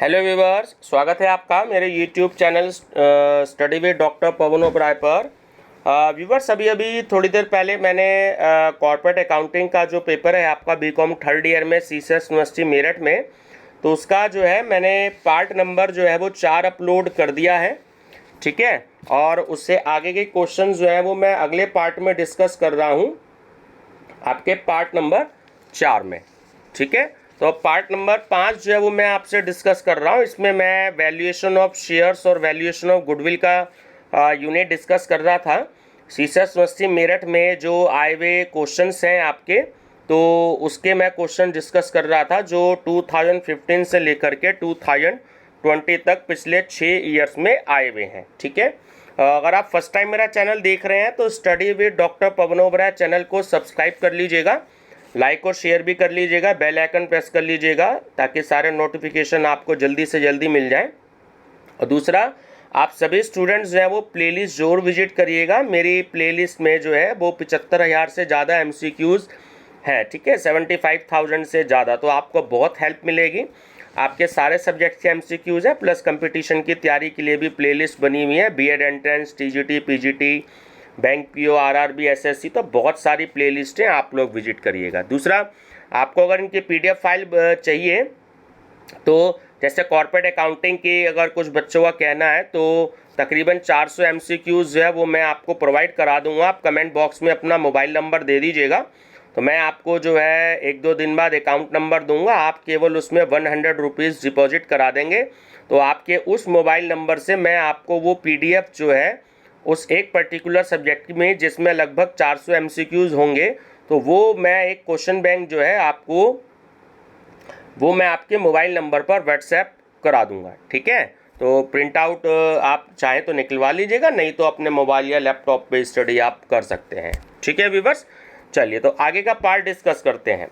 Hello viewers, स्वागत है आपका मेरे YouTube channel study with doctor Pawan Oberoi पर। व्यूवर्स, अभी थोड़ी देर पहले मैंने कॉर्पोरेट अकाउंटिंग का जो पेपर है आपका बीकॉम थर्ड ईयर में सीसेस यूनिवर्सिटी मेरठ में, तो उसका जो है मैंने पार्ट नंबर जो है वो 4 अपलोड कर दिया है। ठीक है, और उससे आगे के क्वेश्चन जो है वो मैं अगले पार्ट में डिस्कस कर रहा हूँ आपके पार्ट नंबर 4 में। ठीक है, तो पार्ट नंबर 5 जो है वो मैं आपसे डिस्कस कर रहा हूँ। इसमें मैं वैल्यूएशन ऑफ शेयर्स और वैल्यूएशन ऑफ गुडविल का यूनिट डिस्कस कर रहा था। सीसेस यूनिवर्सिटी मेरठ में जो आए हुए क्वेश्चंस हैं आपके, तो उसके मैं क्वेश्चन डिस्कस कर रहा था जो 2015 से लेकर के 2020 तक पिछले 6 ईयर्स में आए हुए हैं। ठीक है, अगर आप फर्स्ट टाइम मेरा चैनल देख रहे हैं तो study with doctor Pawan Oberoi channel को सब्सक्राइब कर लीजिएगा, लाइक और शेयर भी कर लीजिएगा, बेल आइकन प्रेस कर लीजिएगा ताकि सारे नोटिफिकेशन आपको जल्दी से जल्दी मिल जाएं। और दूसरा, आप सभी स्टूडेंट्स जो हैं वो प्लेलिस्ट जरूर विजिट करिएगा। मेरी प्लेलिस्ट में जो है वो 75,000 से ज़्यादा एमसीक्यूज़ है। ठीक है, 75,000 से ज़्यादा, तो आपको बहुत हेल्प मिलेगी। आपके सारे सब्जेक्ट के एमसीक्यूज़ हैं, प्लस कंपटीशन की तैयारी के लिए भी प्लेलिस्ट बनी हुई है। BEd entrance, TGT, PGT, bank PO, RRB, SSC, तो बहुत सारी प्लेलिस्ट हैं, आप लोग विजिट करिएगा। दूसरा, आपको अगर इनकी पीडीएफ फाइल चाहिए तो जैसे कॉर्पोरेट अकाउंटिंग की अगर कुछ बच्चों का कहना है तो तकरीबन 400 एमसीक्यूज़ जो है वो मैं आपको प्रोवाइड करा दूंगा। आप कमेंट बॉक्स में अपना मोबाइल नंबर दे दीजिएगा, तो मैं आपको जो है 1-2 दिन बाद अकाउंट नंबर दूंगा। आप केवल उसमें 100 रुपीज़ डिपॉजिट करा देंगे, तो आपके उस मोबाइल नंबर से मैं आपको वो पीडीएफ जो है उस एक पर्टिकुलर सब्जेक्ट में जिसमें लगभग 400 एमसीक्यूज़ होंगे, तो वो मैं एक क्वेश्चन बैंक जो है आपको वो मैं आपके मोबाइल नंबर पर व्हाट्सएप करा दूंगा। ठीक है, तो प्रिंट आउट आप चाहें तो निकलवा लीजिएगा, नहीं तो अपने मोबाइल या लैपटॉप पे स्टडी आप कर सकते हैं। ठीक है व्यूवर्स, चलिए तो आगे का पार्ट डिस्कस करते हैं।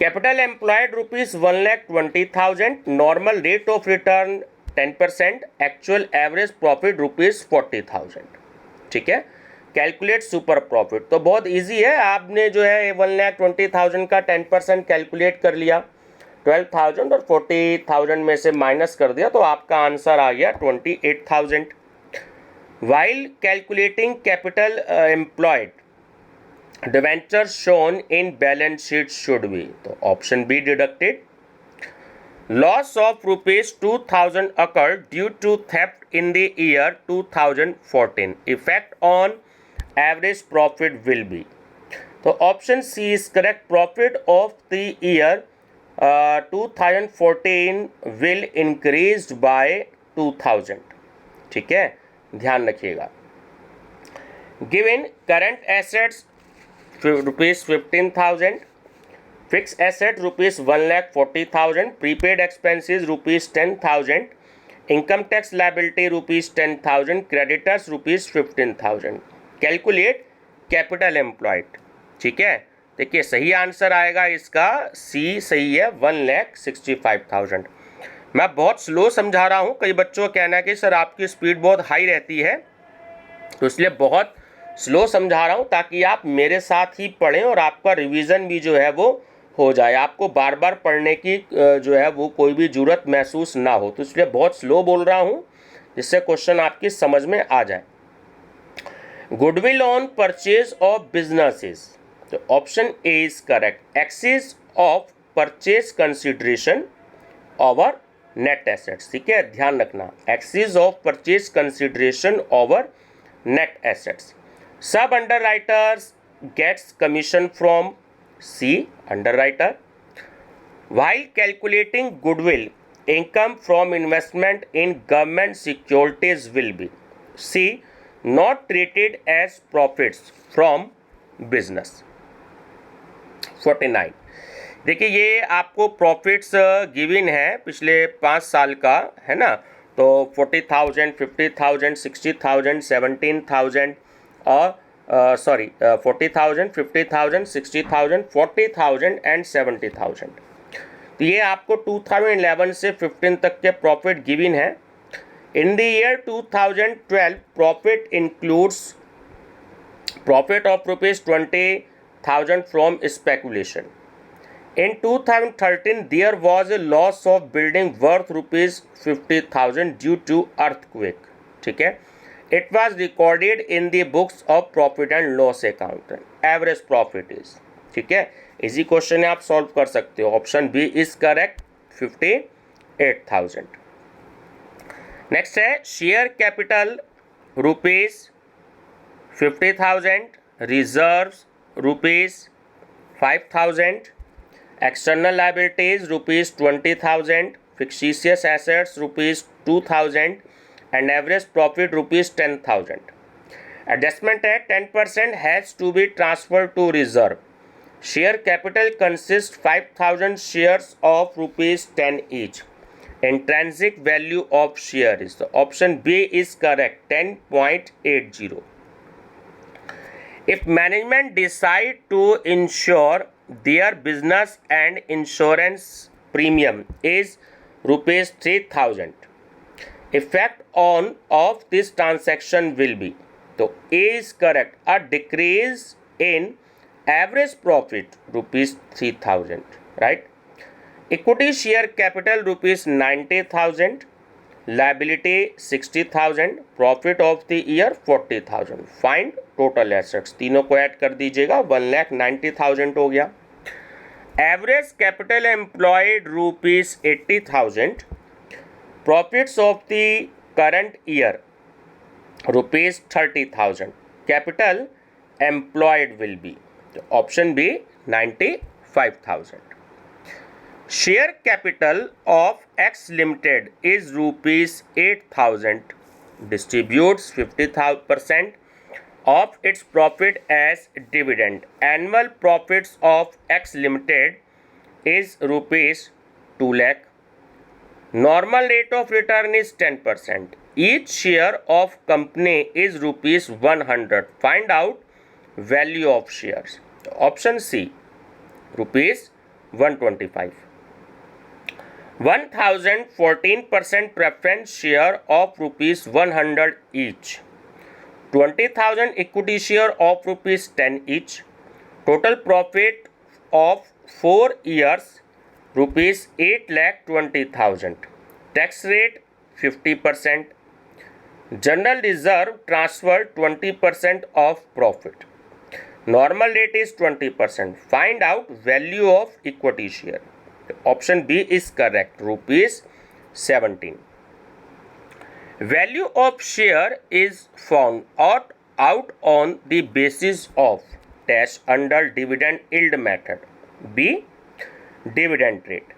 Capital employed ₹1,20,000, normal rate of return 10%, actual average profit ₹40,000। ठीक है, कैलकुलेट सुपर प्रॉफिट, तो बहुत इजी है। आपने जो है 1,20,000 का 10% कैलकुलेट कर लिया, 12,000 और 40,000 में से माइनस कर दिया, तो आपका आंसर आ गया 28,000। While calculating capital employed, debenture shown in balance sheet should be, तो option B deducted. Loss of ₹2,000 occurred due to theft in the year 2014. Effect on average profit will be. तो option C is correct. Profit of the year 2014 will increase by 2,000। ठीक है, ध्यान रखिएगा। Given current assets ₹15,000, fix asset ₹1,40,000, prepaid expenses ₹10,000, income tax liability ₹10,000, creditors ₹15,000। Calculate capital employed. ठीक है, देखिए सही answer आएगा इसका सी सही है, 1,65,000। मैं बहुत स्लो समझा रहा हूँ। कई बच्चों का कहना है कि सर आपकी स्पीड बहुत हाई रहती है, तो इसलिए बहुत स्लो समझा रहा हूँ ताकि आप मेरे साथ ही पढ़ें और आपका रिवीजन भी जो है वो हो जाए, आपको बार बार पढ़ने की जो है वो कोई भी जरूरत महसूस ना हो। तो इसलिए बहुत स्लो बोल रहा हूँ जिससे क्वेश्चन आपकी समझ में आ जाए। Goodwill on purchase of businesses, तो option A is correct. Excess of purchase consideration over net assets. ठीक है, ध्यान रखना, excess of purchase consideration over net assets. Sub underwriters gets commission from C, underwriter. While calculating goodwill, income from investment in government securities will be C, not treated as profits from business. 49, देखिए ये आपको profits given है पिछले 5 साल का, है ना। तो 40,000, 50,000, 60,000, 17,000 और 40,000, 50,000, 60,000, 40,000 एंड 70,000। तो ये आपको 2011 से 15 तक के प्रॉफिट गिवन है। In the year 2012 profit includes profit of ₹20,000 from speculation, In 2013, there was a loss of building worth rupees 50,000 due to earthquake. ठीक है, it was recorded in the books of profit and loss account. Average profit is, ठीक है, easy question है, आप solve कर सकते हो. Option B is correct, 58,000. Next है share capital rupees 50,000, reserves rupees 5,000, external liabilities rupees 20,000, fictitious assets rupees 2,000 and average profit rupees 10,000. Adjustment at 10% has to be transferred to reserve. Share capital consists 5,000 shares of rupees 10 each. Intrinsic value of share is the option B is correct, 10.80. If management decide to insure their business and insurance premium is rupees 3,000, effect on of this transaction will be, so A is correct, a decrease in average profit rupees 3,000, right? Equity share capital rupees 90,000, liability 60,000, profit of the year 40,000. Find total assets. तीनों को add कर दीजिएगा, 1,90,000 हो गया. Average capital employed rupees 80,000, profits of the current year rupees 30,000. Capital employed will be, option B, 95,000. Share capital of X Limited is rupees 8,000, distributes 50% of its profit as dividend. Annual profits of X Limited is rupees 2 lakh. Normal rate of return is 10%. Each share of company is rupees 100. Find out value of shares. Option C, rupees 125. 1,014% preference share of rupees 100 each. 20,000 equity share of rupees 10 each. Total profit of 4 years rupees 8,20,000. Tax rate 50%. General reserve transfer 20% of profit. Normal rate is 20%. Find out value of equity share. Option B is correct, rupees 17. Value of share is found out on the basis of dash under dividend yield method. B, dividend rate.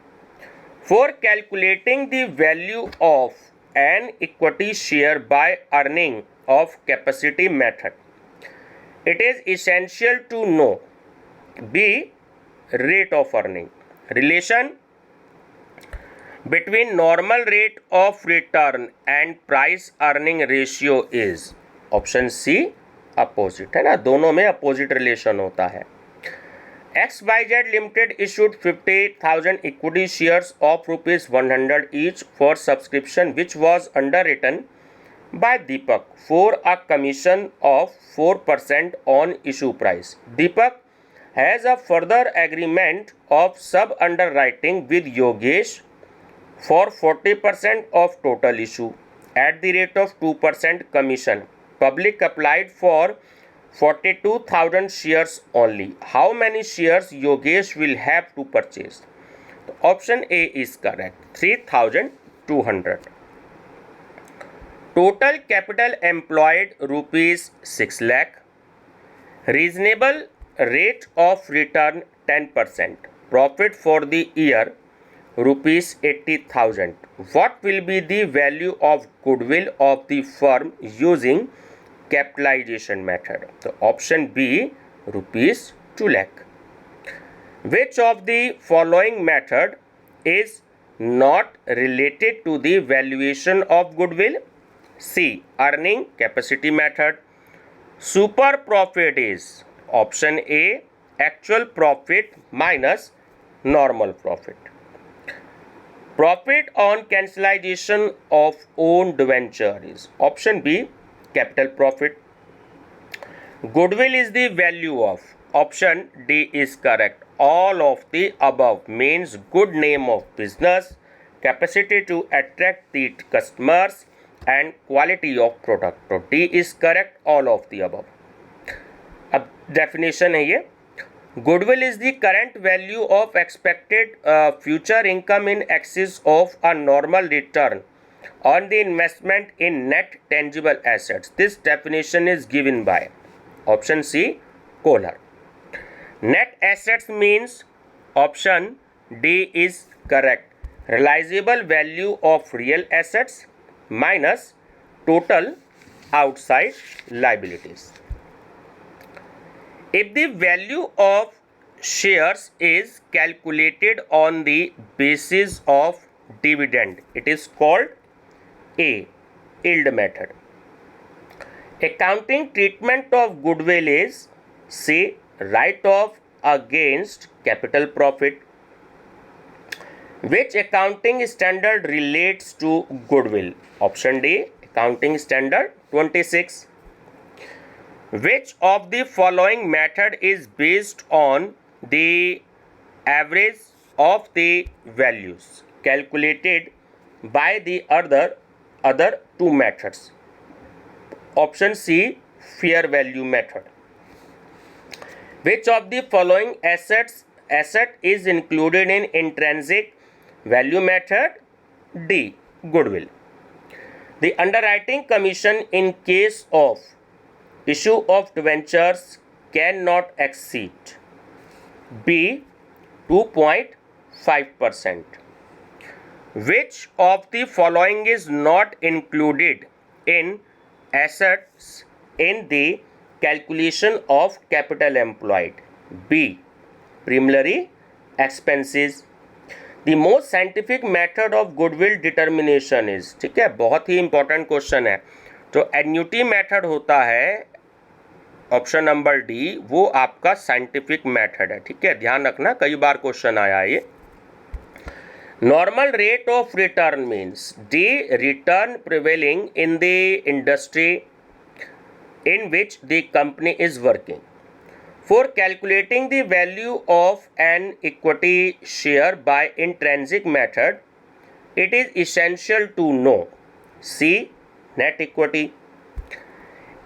For calculating the value of an equity share by earning of capacity method, it is essential to know B, rate of earning. Relation between normal rate of return and price earning ratio is, option C, opposite, है ना, दोनों में opposite relation होता है. XYZ Limited issued 50,000 equity shares of rupees 100 each for subscription, which was underwritten by Deepak for a commission of 4% on issue price. Deepak has a further agreement of sub-underwriting with Yogesh for 40% of total issue at the rate of 2% commission. Public applied for 42,000 shares only. How many shares Yogesh will have to purchase? Option A is correct, 3,200. Total capital employed rupees 6 lakh. Reasonable rate of return 10%. Profit for the year rupees 80,000. What will be the value of goodwill of the firm using capitalization method? So option B, rupees 2 lakh. Which of the following method is not related to the valuation of goodwill? C, earning capacity method. Super profit is, option A, actual profit minus normal profit. Profit on cancellation of owned venture is, option B, capital profit. Goodwill is the value of option D is correct. All of the above means good name of business, capacity to attract the customers and quality of product. तो D is correct, all of the above. अब definition है ये, goodwill is the current value of expected future income in excess of a normal return on the investment in net tangible assets. This definition is given by option C, Kohler. Net assets means option D is correct. Realizable value of real assets minus total outside liabilities. If the value of shares is calculated on the basis of dividend, it is called A, yield method. Accounting treatment of goodwill is C, write-off against capital profit. Which accounting standard relates to goodwill? Option D, accounting standard 26. Which of the following method is based on the average of the values calculated by the other two methods? Option C, fair value method. Which of the following asset is included in intrinsic value method? D, goodwill. The underwriting commission in case of issue of debentures cannot exceed B, 2.5%. Which of the following is not included in assets in the calculation of capital employed? B, preliminary expenses. The most scientific method of goodwill determination is, ठीक है, बहुत ही important question है. जो annuity method होता है option number D, वो आपका scientific method है. ठीक है, ध्यान रखना, कई बार क्वेश्चन आया है ये. Normal rate of return means D, return prevailing in the industry in which the company is working. For calculating the value of an equity share by intrinsic method, it is essential to know C, net equity.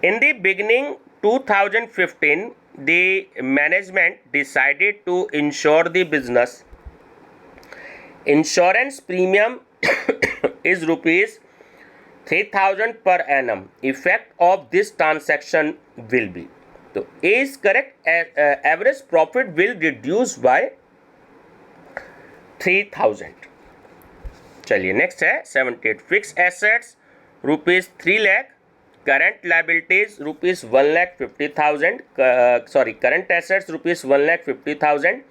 In the beginning 2015, the management decided to insure the business. Insurance premium is rupees 3,000 per annum. Effect of this transaction will be, so A is correct. Average profit will reduce by 3,000. चलिए next है 78. Fix assets rupees 3 lakh, current liabilities rupees 1,50,000. Current assets rupees 1,50,000,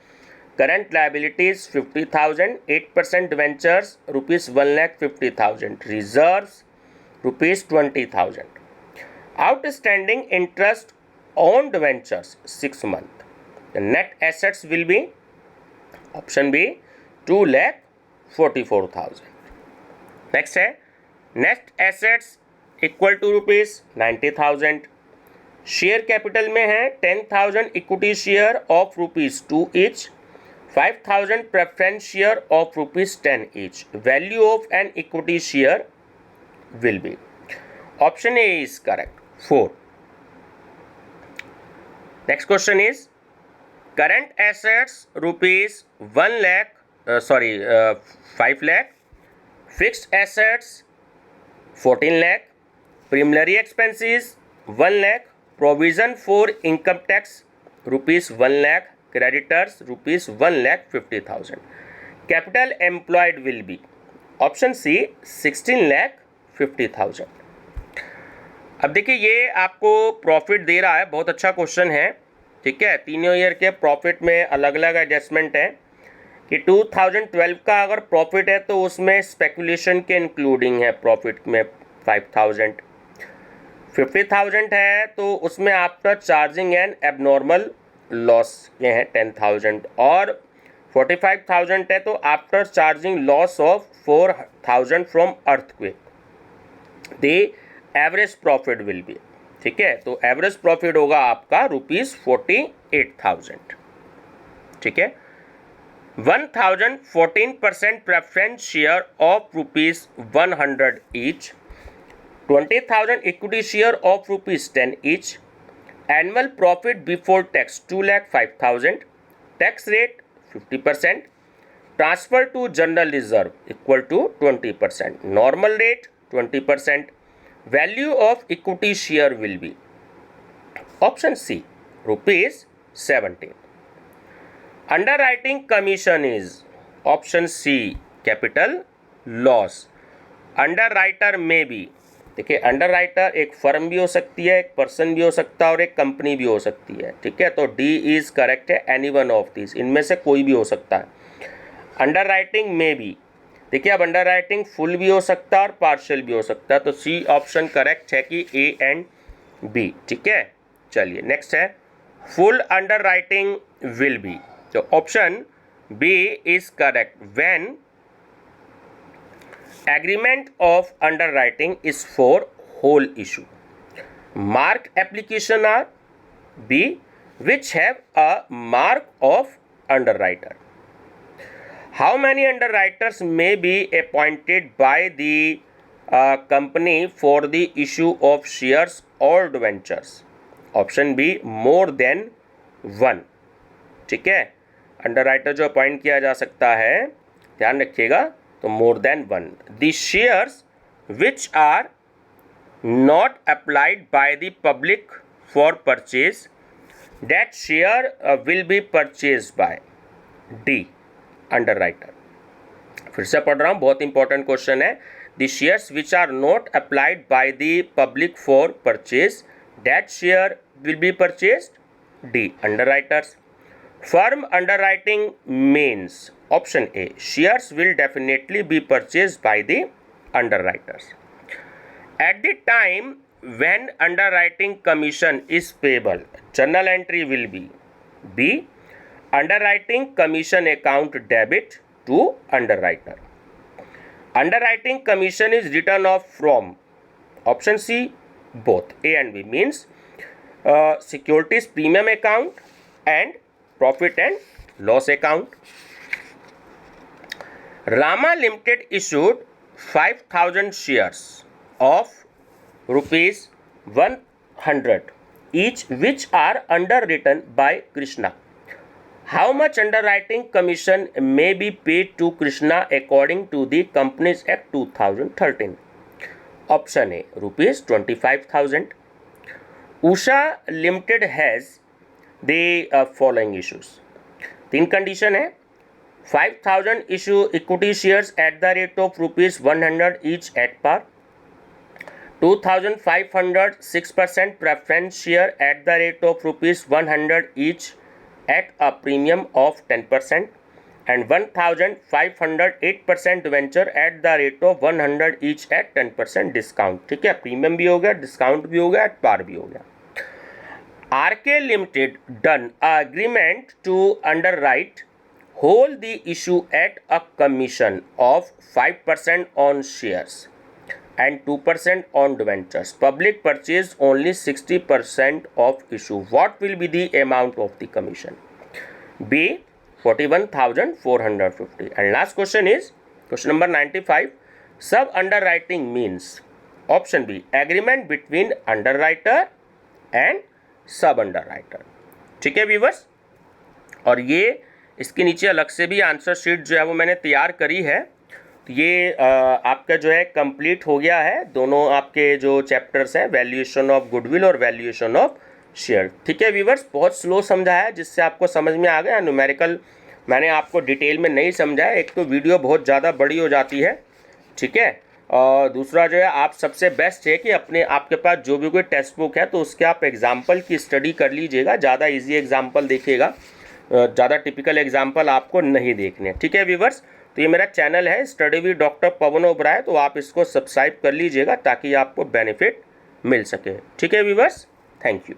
current liabilities 50,000, 8% debentures rupees 1,50,000, reserves rupees 20,000. Outstanding interest on debentures 6 months. The net assets will be option B, 2,44,000. Next है net assets equal to rupees 90,000. Share capital में है 10,000 equity share of rupees 2 each, 5,000 preference share of rupees 10 each. Value of an equity share will be, option A is correct, 4. Next question is current assets rupees 5 lakh, fixed assets 14 lakh, preliminary expenses 1 lakh, provision for income tax rupees 1 lakh, creditors rupees 1,50,000. Capital employed will be option C, 16,50,000. अब देखिए ये आपको profit दे रहा है, बहुत अच्छा question है. ठीक है, तीनों ईयर के प्रॉफिट में अलग अलग एडजस्टमेंट है कि 2012 का अगर प्रॉफिट है तो उसमें स्पेकुलेशन के इंक्लूडिंग है प्रॉफिट में 5,000. 50,000 है तो उसमें after charging and abnormal loss के हैं 10,000, और 45,000 है तो after charging loss of 4,000 from earthquake. The average profit will be, ठीक है, तो एवरेज प्रॉफिट होगा आपका रुपीज 40 8,000, ठीक है। 1,000 14% preference share of ₹100 each, 20,000 equity share of ₹10 each, annual profit before tax 2,05,000, tax rate 50%, transfer to general reserve equal to 20%, normal rate 20%, value of equity share will be option C ₹17. Underwriting commission is option C capital loss. Underwriter में भी देखिए, underwriter एक firm भी हो सकती है, एक person भी हो सकता है और एक कंपनी भी हो सकती है, ठीक है। तो डी इज करेक्ट है, एनी वन ऑफ दिस, इनमें से कोई भी हो सकता है। अंडरराइटिंग में भी देखिए, अब अंडरराइटिंग फुल भी हो सकता है और पार्शियल भी हो सकता है, तो सी ऑप्शन करेक्ट है कि ए एंड बी, ठीक है। चलिए नेक्स्ट है फुल अंडरराइटिंग विल बी, तो option B is correct when agreement of underwriting is for whole issue. Marked application are B, which have a mark of underwriter. How many underwriters may be appointed by the company for the issue of shares or debentures? Option B, more than one, ठीक है। Underwriter जो appoint किया जा सकता है, ध्यान रखिएगा, तो more than one. The shares which are not applied by the public for purchase, that share will be purchase by the underwriter. फिर से पढ़ रहा हूँ, बहुत इंपॉर्टेंट क्वेश्चन है। The shares which are not applied by the public for purchase, that share will be purchased the underwriters. Firm underwriting means option A, shares will definitely be purchased by the underwriters. At the time when underwriting commission is payable, journal entry will be B, underwriting commission account debit to underwriter. Underwriting commission is written off from option C, both A and B, means securities premium account and profit and loss account. Rama Limited issued 5,000 shares of ₹100 each, which are underwritten by Krishna. How much underwriting commission may be paid to Krishna according to the Companies Act 2013? Option A, ₹25,000. Usha Limited has the following issues. तीन condition है। 5,000 issue equity shares at the rate of ₹100 each at par, 2,500 6% preference share at the rate of ₹100 each at a premium of 10%, and 1,500 8% venture at the rate of 100 each at 10% discount, ठीक है। Premium भी हो गया, discount भी हो गया, at par भी हो गया। RK Limited done agreement to underwrite whole the issue at a commission of 5% on shares and 2% on debentures. Public purchase only 60% of issue. What will be the amount of the commission? B, 41,450. And last question is question number 95. Sub underwriting means option B, agreement between underwriter and सब underwriter, ठीक है viewers. और ये इसके नीचे अलग से भी आंसर शीट जो है वो मैंने तैयार करी है। तो ये आपका जो है कंप्लीट हो गया है, दोनों आपके जो चैप्टर्स हैं, वैल्यूएशन ऑफ गुडविल और वैल्यूएशन ऑफ शेयर, ठीक है व्यूवर्स। बहुत स्लो समझाया है, जिससे आपको समझ में आ गया। न्यूमेरिकल मैंने आपको डिटेल में नहीं समझाया, एक तो वीडियो बहुत ज़्यादा बड़ी हो जाती है, ठीक है। और दूसरा जो है, आप सबसे बेस्ट है कि अपने आपके पास जो भी कोई टेक्स्ट बुक है तो उसके आप एग्जाम्पल की स्टडी कर लीजिएगा, ज़्यादा इजी एग्जाम्पल देखिएगा, ज़्यादा टिपिकल एग्जाम्पल आपको नहीं देखने, ठीक है व्यूवर्स। तो ये मेरा चैनल है study with doctor Pawan Oberoi, तो आप इसको सब्सक्राइब कर लीजिएगा ताकि आपको बेनिफिट मिल सके, ठीक है व्यूवर्स। Thank you.